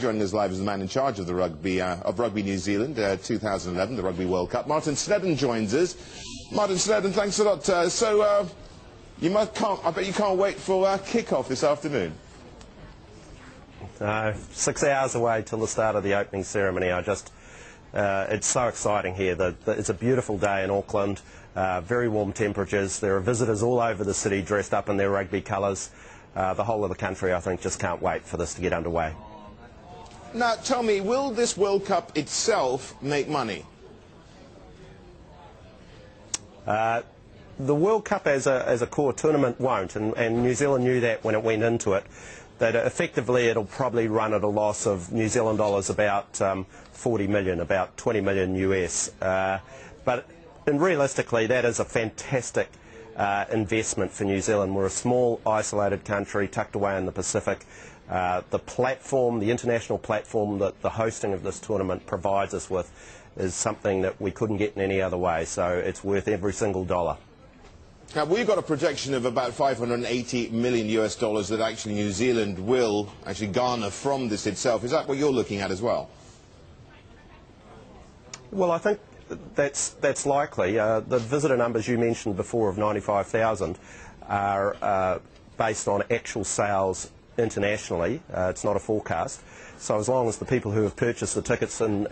joining us live as the man in charge of the Rugby New Zealand 2011, the Rugby World Cup. Martin Snedden joins us. Martin Snedden, thanks a lot. I bet you can't wait for kick-off this afternoon. 6 hours away till the start of the opening ceremony. It's so exciting here. It's a beautiful day in Auckland, very warm temperatures. There are visitors all over the city dressed up in their rugby colours. The whole of the country, I think, just can't wait for this to get underway. Now, tell me, will this World Cup itself make money? The World Cup as a core tournament won't, and New Zealand knew that when it went into it, that effectively it'll probably run at a loss of New Zealand dollars about 40 million, about 20 million US. And realistically, that is a fantastic investment for New Zealand. We're a small, isolated country tucked away in the Pacific. The platform, the international platform that the hosting of this tournament provides us with is something that we couldn't get in any other way, so it's worth every single dollar. Now, we've got a projection of about 580 million US dollars that actually New Zealand will actually garner from this itself. Is that what you're looking at as well? Well, I think that's likely. The visitor numbers you mentioned before of 95,000 are based on actual sales internationally. It's not a forecast. So as long as the people who have purchased the tickets and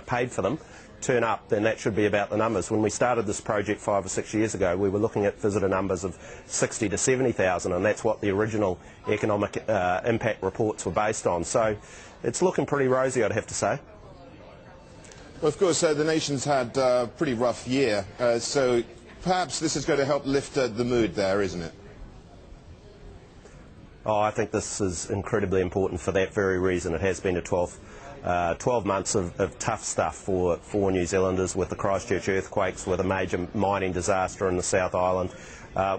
paid for them turn up, then that should be about the numbers. When we started this project 5 or 6 years ago, we were looking at visitor numbers of 60 to 70,000, and that's what the original economic impact reports were based on. So it's looking pretty rosy, I'd have to say. Well, of course, the nation's had a pretty rough year, so perhaps this is going to help lift the mood there, isn't it? Oh, I think this is incredibly important for that very reason. It has been a 12 months of tough stuff for New Zealanders, with the Christchurch earthquakes, with a major mining disaster in the South Island,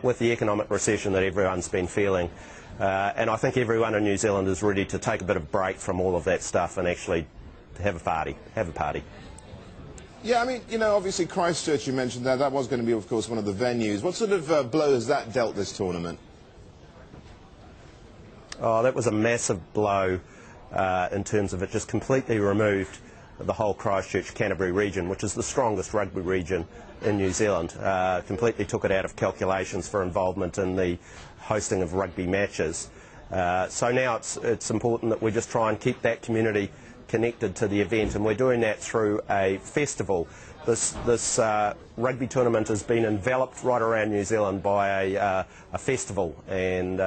with the economic recession that everyone's been feeling. And I think everyone in New Zealand is ready to take a bit of break from all of that stuff and actually have a party. Yeah, I mean, you know, obviously Christchurch, you mentioned that was going to be, of course, one of the venues. What sort of blow has that dealt this tournament? Oh, that was a massive blow in terms of it just completely removed the whole Christchurch-Canterbury region, which is the strongest rugby region in New Zealand. Completely took it out of calculations for involvement in the hosting of rugby matches. So now it's important that we just try and keep that community connected to the event, and we're doing that through a festival. This rugby tournament has been enveloped right around New Zealand by a festival, and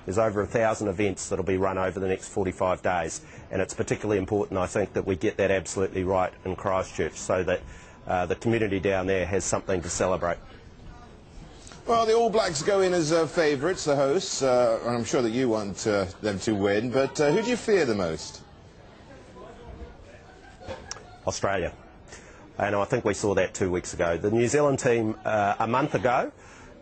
there's over 1,000 events that will be run over the next 45 days, and it's particularly important, I think, that we get that absolutely right in Christchurch so that the community down there has something to celebrate. Well, the All Blacks go in as favourites, the hosts, and I'm sure that you want them to win, but who do you fear the most? Australia. And I think we saw that 2 weeks ago. The New Zealand team a month ago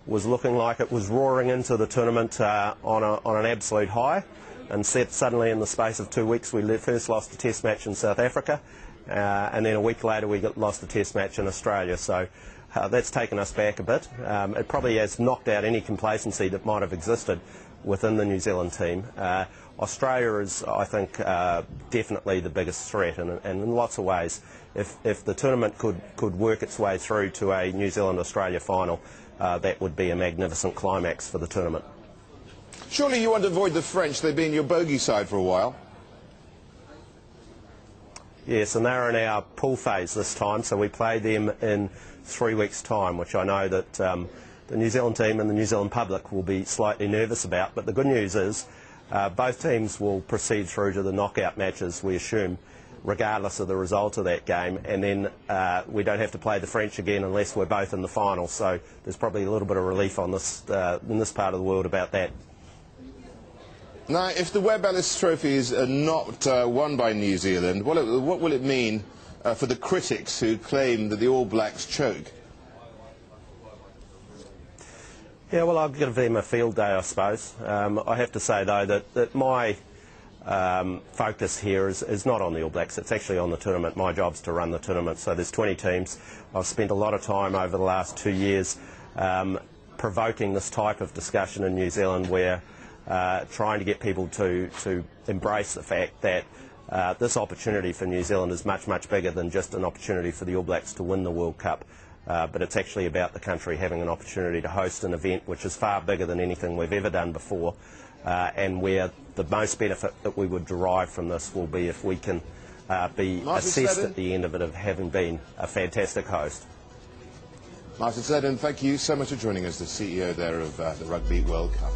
was looking like it was roaring into the tournament on an absolute high, and suddenly in the space of 2 weeks we first lost a test match in South Africa, and then a week later we lost a test match in Australia. So that's taken us back a bit. It probably has knocked out any complacency that might have existed within the New Zealand team. Australia is, I think, definitely the biggest threat, and in lots of ways. If the tournament could work its way through to a New Zealand-Australia final, that would be a magnificent climax for the tournament. Surely you want to avoid the French. They've been your bogey side for a while. Yes, and they're in our pool phase this time, so we play them in 3 weeks' time, which I know that the New Zealand team and the New Zealand public will be slightly nervous about. But the good news is both teams will proceed through to the knockout matches, we assume, regardless of the result of that game, and then we don't have to play the French again unless we're both in the final. So there's probably a little bit of relief on this in this part of the world about that. Now, if the Webb Ellis trophies are not won by New Zealand, what will it mean for the critics who claim that the All Blacks choke? Yeah, well, I'll give them a field day, I suppose. I have to say, though, that my focus here is not on the All Blacks. It's actually on the tournament. My job's to run the tournament. So there's 20 teams. I've spent a lot of time over the last 2 years provoking this type of discussion in New Zealand, where trying to get people to embrace the fact that this opportunity for New Zealand is much, much bigger than just an opportunity for the All Blacks to win the World Cup. But it's actually about the country having an opportunity to host an event which is far bigger than anything we've ever done before, and where the most benefit that we would derive from this will be if we can be assessed at the end of it of having been a fantastic host. Martin Snedden, thank you so much for joining us, the CEO there of the Rugby World Cup.